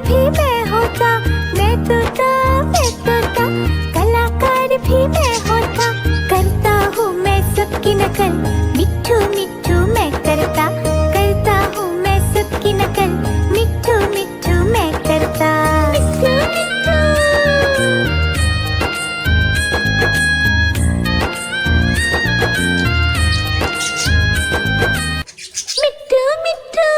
भी मैं होता, मैं तोता, मैं तोता, कलाकार भी मैं होता। करता हूँ मैं सबकी नकल, मिट्ठू मिट्ठू मैं करता। करता हूँ मैं सबकी नकल, मिट्ठू मिट्ठू मैं करता। मिट्ठू मिट्ठू मिट्ठू मिट्ठू।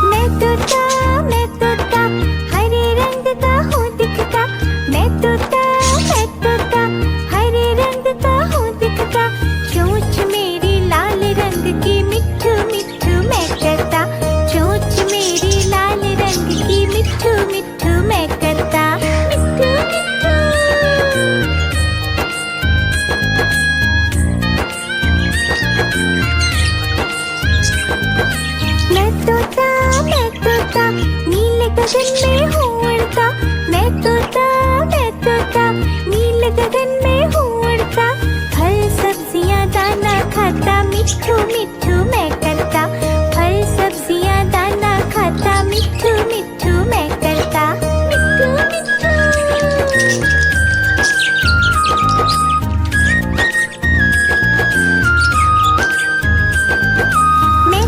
मैं तोता, हरे रंग का हूँ दिखता। मैं तोता, हरे रंग का हूँ दिखता। चोंच मेरी लाल रंग की, मिट्ठू मिट्ठू मैं करता। चोंच मेरी लाल रंग की, मिट्ठू मिट्ठू मैं करता। मिट्ठू मिट्ठू मैं तोता, नीले गगन में हूँ उड़ता। मैं तोता, नीले गगन में हूँ उड़ता। फल सब्जियाँ दाना खाता, मिट्ठू मिट्ठू मैं करता। फल सब्जियाँ दाना खाता, मिट्ठू मिट्ठू मैं करता। मिट्ठू मिट्ठू मैं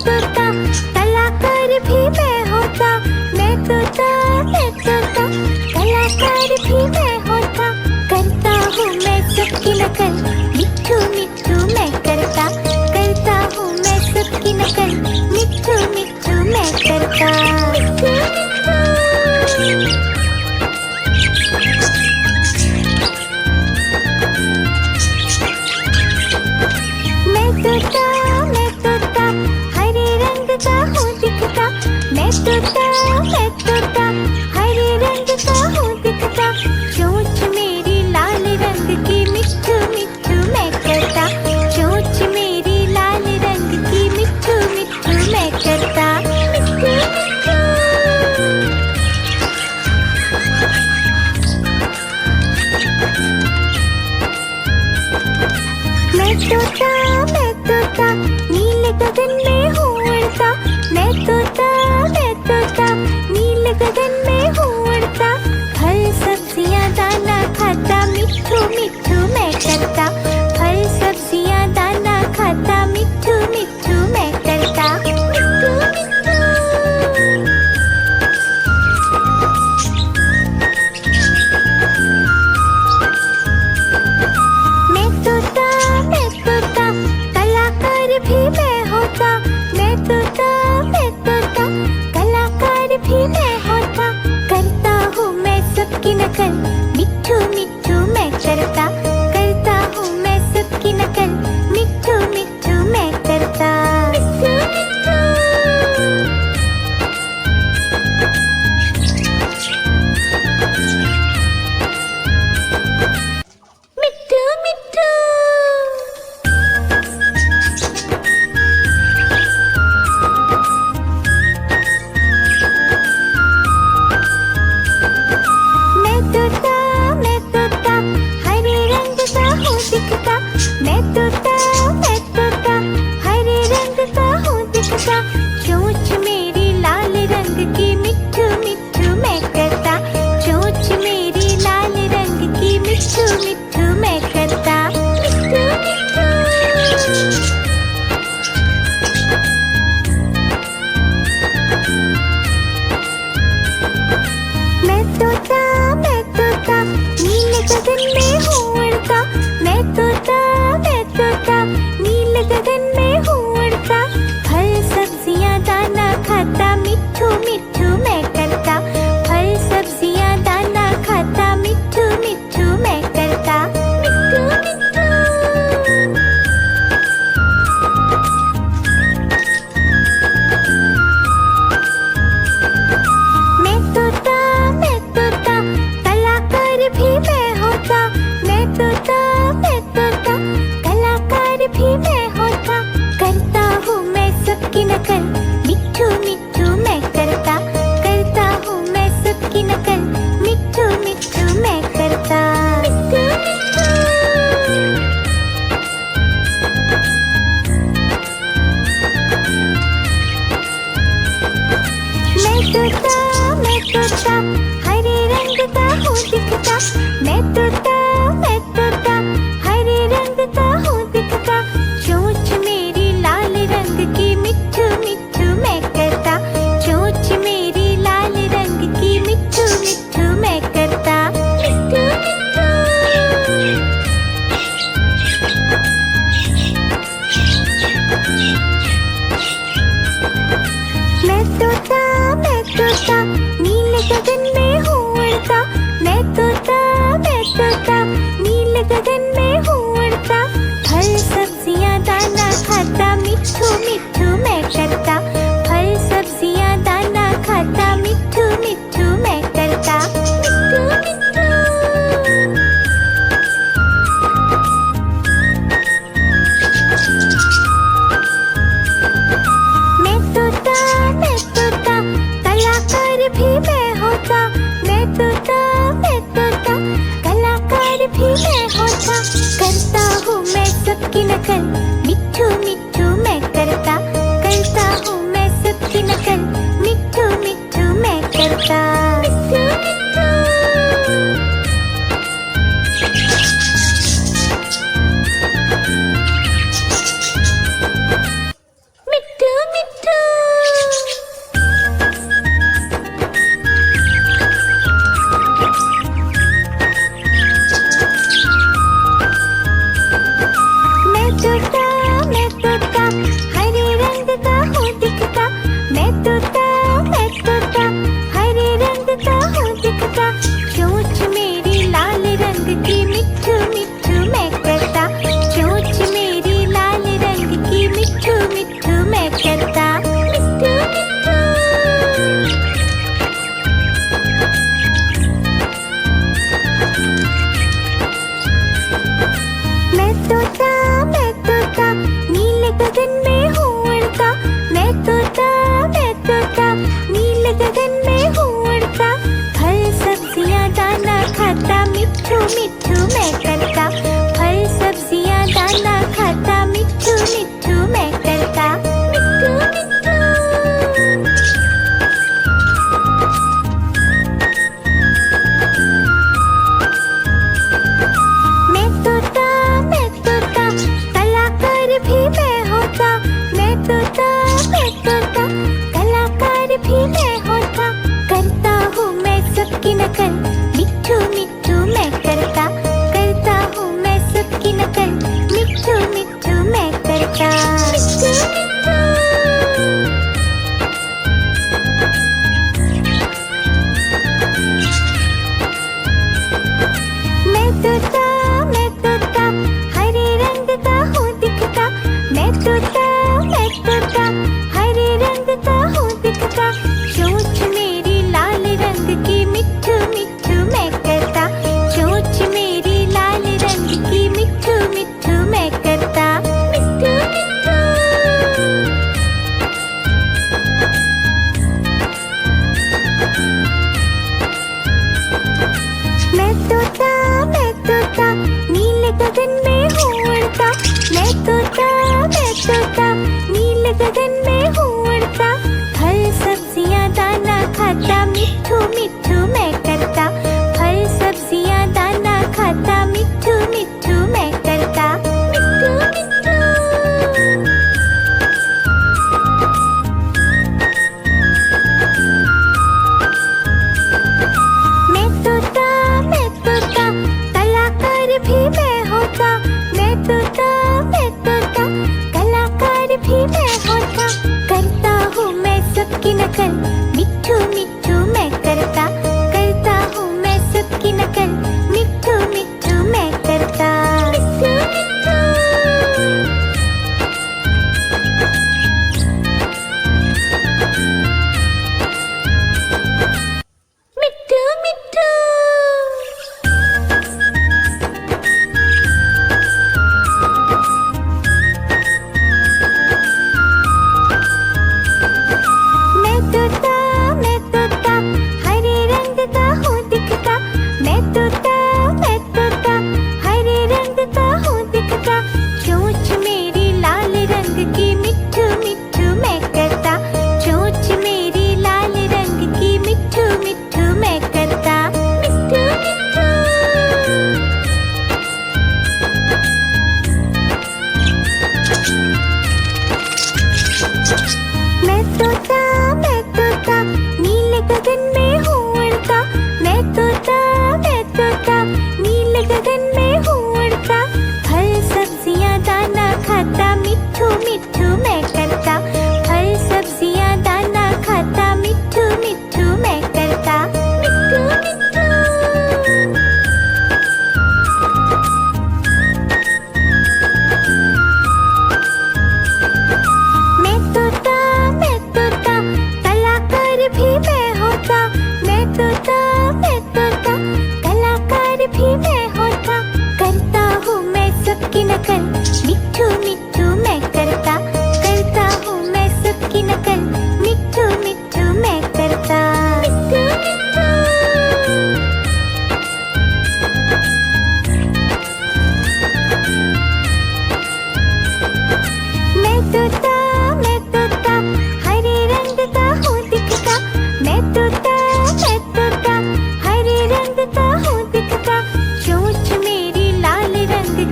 तोता, कलाकार भी मैं होता। मैं तोता, कलाकार भी मैं होता। करता हूँ मैं सबकी नकल, मिट्ठू मिट्ठू मैं करता। करता हूँ मैं सबकी नकल, मिट्ठू मिट्ठू मैं करता। मिट्ठू मिट्ठू मैं तोता, हरे रंग का हूँ दिखता। मैं तोता, हरे रंग का हूँ दिखता। चोंच मेरी लाल रंग की, मिट्ठू मिट्ठू मैं करता। चोंच मेरी लाल रंग की, मिट्ठू मिट्ठू मैं करता। मिट्ठू मिट्ठू मैं तोता, नीले गगन में हूँ उड़ता। मैं तोता, नीले गगन में हूँ उड़ता। फल सब्जियाँ दाना खाता, मिट्ठू मिट्ठू मैं करता। फल सब्जियाँ दाना खाता, मिट्ठू मिट्ठू मैं करता। मिट्ठू मिट्ठू मैं तोता, कलाकार भी मैं होता। मैं तोता, कलाकार भी मैं होता। करता हूँ मैं सबकी नकल, मिट्ठू मिट्ठू मैं करता। करता हूँ मैं सबकी नकल, मिट्ठू मिट्ठू मैं करता। मिट्ठू मिट्ठू मिट्ठू मिट्ठू मैं तोता, हरे रंग का हूँ दिखता। मैं तोता, हरे रंग का हूँ दिखता। चोंच मेरी लाल रंग की, मिट्ठू मिट्ठू मैं करता। चोंच मेरी लाल रंग की, मिट्ठू मिट्ठू मैं करता। मिट्ठू मिट्ठू मैं तोता, नीले गगन में हूँ उड़ता। मैं तोता, नीले गगन में हूँ उड़ता। फल सब्जियाँ दाना खाता, मिट्ठू मिट्ठू मैं करता। फल सब्जियाँ दाना खाता, मिट्ठू मिट्ठू मैं करता। मिट्ठू मिट्ठू मैं तोता, कलाकार भी मैं होता। मैं तोता, कलाकार भी मैं होता। करता हूँ मैं सबकी नकल, मिट्ठू मिट्ठू मैं करता। करता हूँ मैं सबकी नकल, मिट्ठू मिट्ठू मैं करता। भी मैं होता, करता हूँ मैं सबकी नकल, मिट्ठू मिट्ठू मैं करता हूँ मैं सबकी नकल, मिट्ठू मिट्ठू मैं करता। मिट्ठू मिट्ठू मैं तोता हरे रंग का हूँ दिखता, मैं तोता हरे रंग का हूँ दिखता, चोंच मेरी लाल रंग की, मिट्ठू मिट्ठू मैं करता, चोंच मेरी लाल रंग की, मिट्ठू मिट्ठू मैं करता। मिट्ठू मिट्ठू मैं तोता नीले गगन में हूँ उड़ता, मैं तोता नीले गगन में हूँ उड़ता, फल सब्जियाँ दाना खाता, मिट्ठू मिट्ठू मैं करता, फल सब्जियाँ दाना खाता, मिट्ठू मिट्ठू मैं करता। मिट्ठू मिट्ठू मैं तोता कलाकार भी मैं होता, मैं तोता कलाकार भी मैं होता, करता हूँ मैं सबकी नकल, मिट्ठू मिट्ठू मैं करता हूँ मैं सबकी नकल, मिट्ठू मिट्ठू मैं करता। मिट्ठू मिट्ठू मैं तोता हरे रंग का हूँ दिखता, मैं तोता हरे रंग का हूँ दिखता, चोंच मेरी लाल रंग की, मिट्ठू मिट्ठू मैं करता, चोंच मेरी लाल रंग की, मिट्ठू मिट्ठू मैं करता। मिट्ठू मिट्ठू मैं तोता नीले गगन में हूँ उड़ता, मैं तोता नीले गगन में हूँ उड़ता, फल सब्जियाँ दाना खाता, मिट्ठू मिट्ठू मैं करता, फल सब्जियाँ दाना खाता, मिट्ठू मिट्ठू मैं करता। मिट्ठू मिट्ठू मैं तोता कलाकार भी मैं होता, मैं तोता कलाकार भी मैं होता, करता हूँ मैं सबकी नकल, मिट्ठू मिट्ठू मैं करता हूँ मैं सबकी नकल, मिट्ठू मिट्ठू मैं करता। मिट्ठू मिट्ठू मिट्ठू मिट्ठू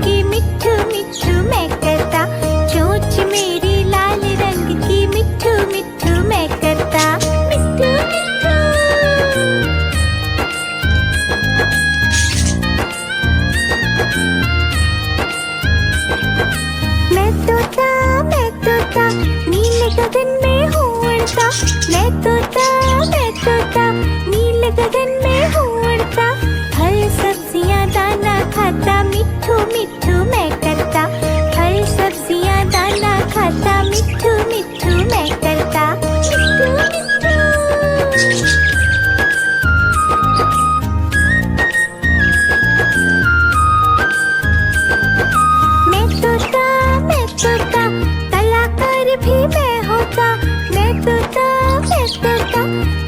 की मिट्ठू मिट्ठू मैं करता, चोंच मेरी लाल रंग की मिट्ठू मिट्ठू मैं करता, मिट्ठू मिट्ठू। मैं तोता नीले गगन में हूँ उड़ता, मैं तोता नीले गगन में हूँ उड़ता, फल सब्जियाँ दाना खाता मिट्ठू मिट्ठू मैं करता, फल सब्जियाँ दाना खाता मिट्ठू मिट्ठू मैं करता, मिट्ठू मिट्ठू। मैं तोता कलाकार भी मैं होता, मैं तोता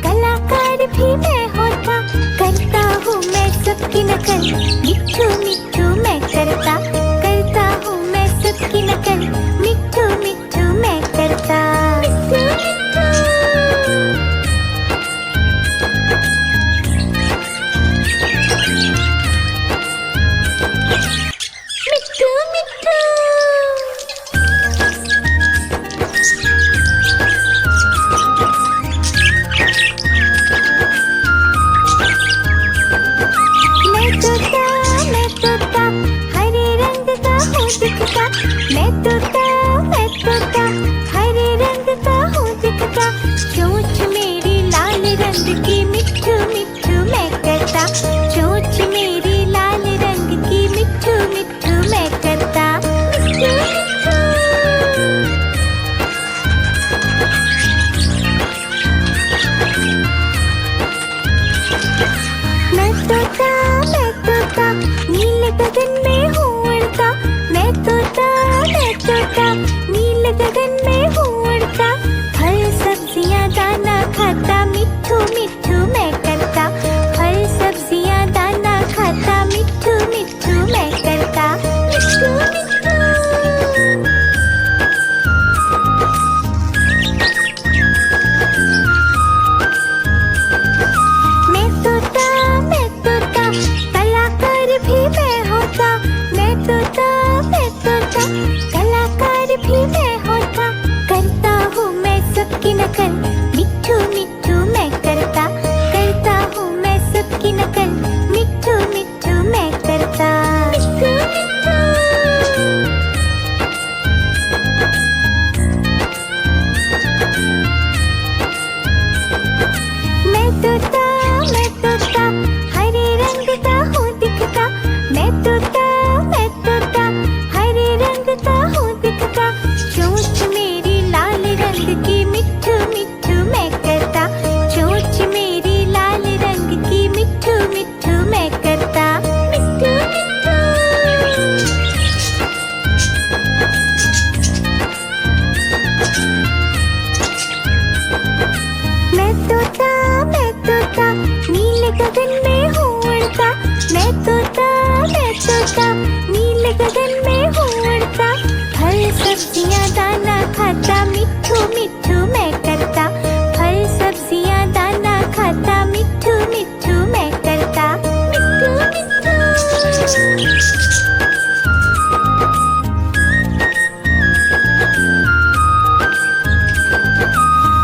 कलाकार भी मैं होता, करता हूँ मैं सबकी नकल मिट्ठू मिट्ठू मैं करता, करता हूँ मैं सबकी नकल मिट्ठू मिट्ठू मैं करता, मिट्ठू मिट्ठू। मिट्ठू मिट्ठू। मैं तोता हरे रंग का हूँ दिखता, मैं तोता हरे रंग का हूँ दिखता, चोंच मेरी लाल रंग की मिट्ठू मिट्ठू मैं करता, चोंच मेरी लाल रंग की मिट्ठू मिट्ठू मैं करता, मिट्ठू मिट्ठू। मैं तोता नीले गगन में हूँ उड़ता, मैं तोता नीले गगन में हूँ उड़ता, फल सब्जियाँ दाना खाता मिट्ठू मिट्ठू मैं करता, फल सब्जियाँ दाना खाता मिट्ठू मिट्ठू मैं करता, मिट्ठू मिट्ठू। मैं तोता कलाकार भी मैं होता, मैं तोता कलाकार भी मैं होता, करता हूँ मैं सबकी नकल मिट्ठू मिट्ठू मैं करता, करता हूँ मैं सबकी नकल मिट्ठू मिट्ठू मैं करता, मिट्ठू मिट्ठू। मैं तोता हरे रंग का हूँ दिखता, मैं तोता हरे रंग का हूँ दिखता, चोंच मेरी लाल रंग की मिट्ठू मिट्ठू मैं करता, चोंच मेरी लाल रंग की मिट्ठू मिट्ठू मैं करता, मिट्ठू मिट्ठू। मैं तोता नीले गगन में हूँ उड़ता, मैं तोता नीले गगन में हूँ उड़ता, फल सब्जियाँ दाना खाता मिट्ठू मिट्ठू मैं करता, फल सब्जियाँ दाना खाता मिट्ठू मिट्ठू मैं करता, मिट्ठू मिट्ठू।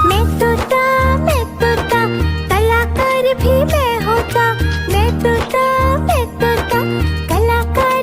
मैं तोता कलाकार भी मैं होता, मैं तोता कलाकार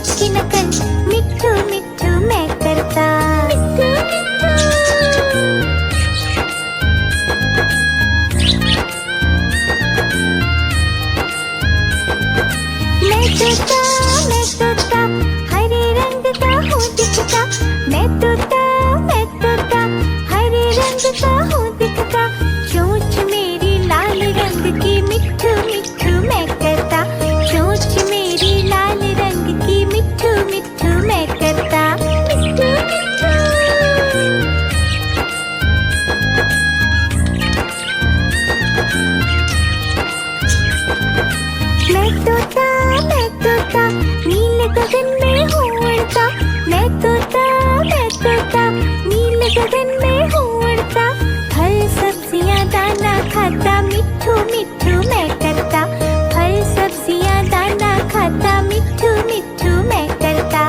सबकी नकल मिट्ठू मिट्ठू मैं करता। मैं तोता हरे रंग का हूँ दिखता। मैं तोता हरे रंग का हूँ दिखता। चोंच मेरी लाल रंग की मिट्ठू मिट्ठू मैं करता। चोंच मेरी लाल रंग की मिट्ठू मिट्ठू मैं करता। मैं तोता नील गगन में हूँ उड़ता। मैं तोता नील गगन में हूँ उड़ता। फल सब्जियाँ दाना खाता मिट्ठू मिट्ठू मैं करता। फल सब्जियाँ दाना खाता मिट्ठू मिट्ठू मैं करता।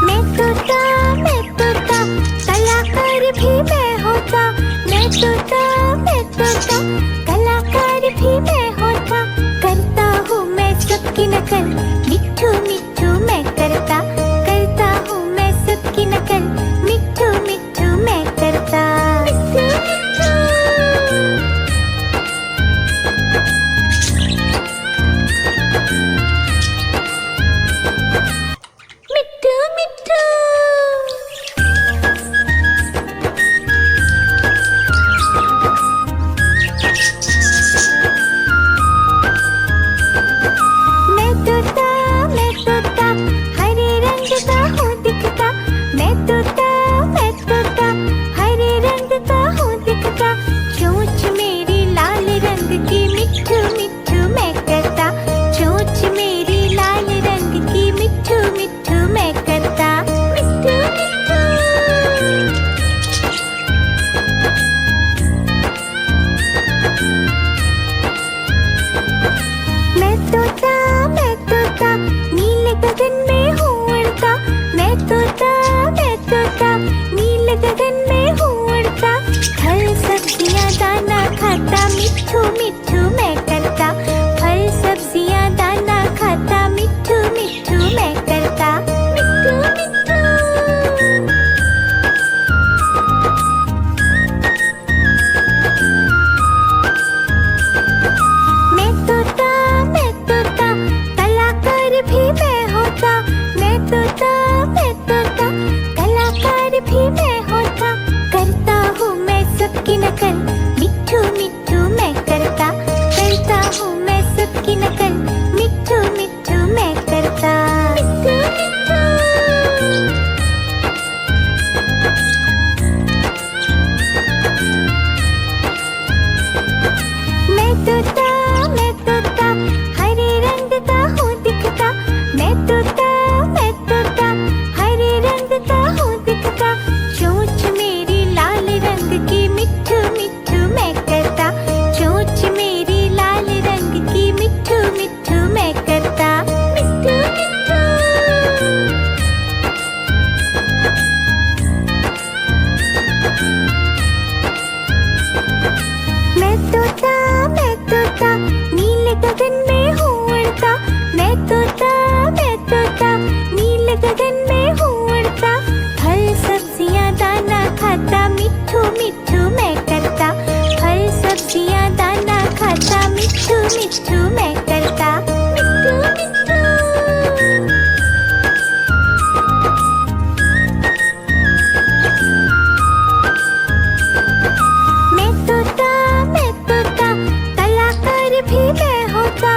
मैं तोता कलाकार भी मैं होता। मैं तोता कलाकार भी मैं होता। करता हूँ मैं सबकी नकल मिट्ठू मिट्ठू मैं करता। करता हूँ मैं सबकी नकल मिट्ठू मिट्ठू मैं करता। मिट्ठू मिट्ठू मैं तोता हरे रंग का हूँ दिखता। मैं तोता हरे रंग का हूँ दिखता। चोंच मेरी लाल रंग की मिट्ठू मिट्ठू मैं करता। चोंच मेरी लाल रंग की मिट्ठू मिट्ठू मैं करता। मैं तोता नील गगन में हूँ उड़ता। मैं तोता नील गगन में हूँ उड़ता। फल सब्जियाँ दाना खाता मिट्ठू मिट्ठू मैं करता। फल सब्जियाँ दाना खाता मिट्ठू मिट्ठू मैं करता। मैं तोता कलाकार भी मैं होता। मैं तोता कलाकार भी मैं होता। करता हूँ मैं सबकी नकल मिट्ठू मिट्ठू मैं करता। करता हूँ मैं सबकी नकल मिट्ठू मिट्ठू मैं करता। मैं तोता हरे रंग का हूँ दिखता। मैं तोता हरे रंग का हूँ दिखता। चोंच मेरी लाल रंग की मिट्ठू मिट्ठू मैं करता। चोंच मेरी लाल रंग की मिट्ठू मिट्ठू मैं करता। मैं तोता नील गगन में हूँ उड़ता। मैं तोता नील गगन में हूँ उड़ता। फल सब्जियाँ दाना खाता मिट्ठू मिट्ठू मैं करता। फल सब्जियाँ दाना खाता मिट्ठू मिट्ठू मैं करता। मैं तोता कलाकार भी मैं होता।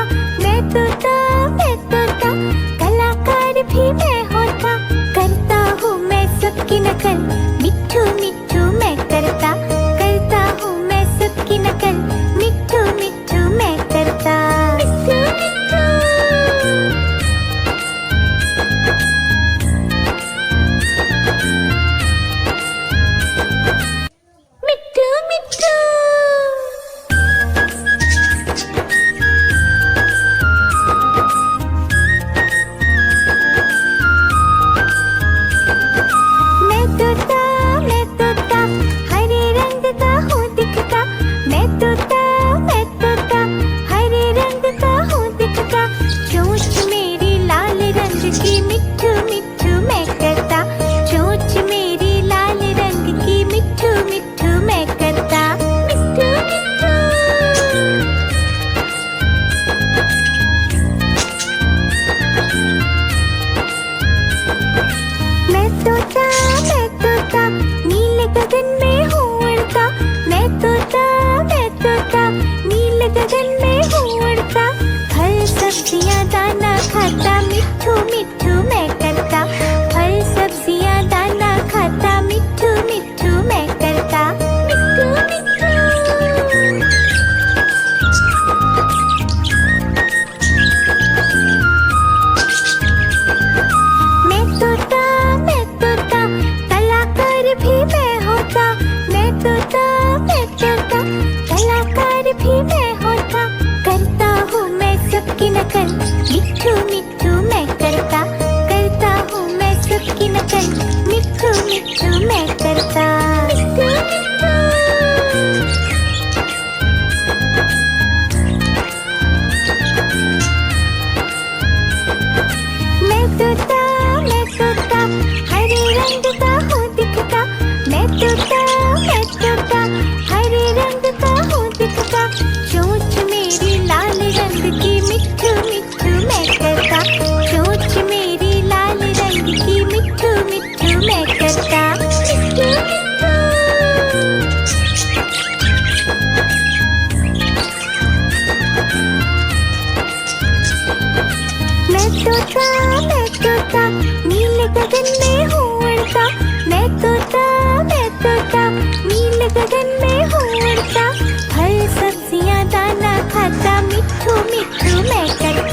मैं करता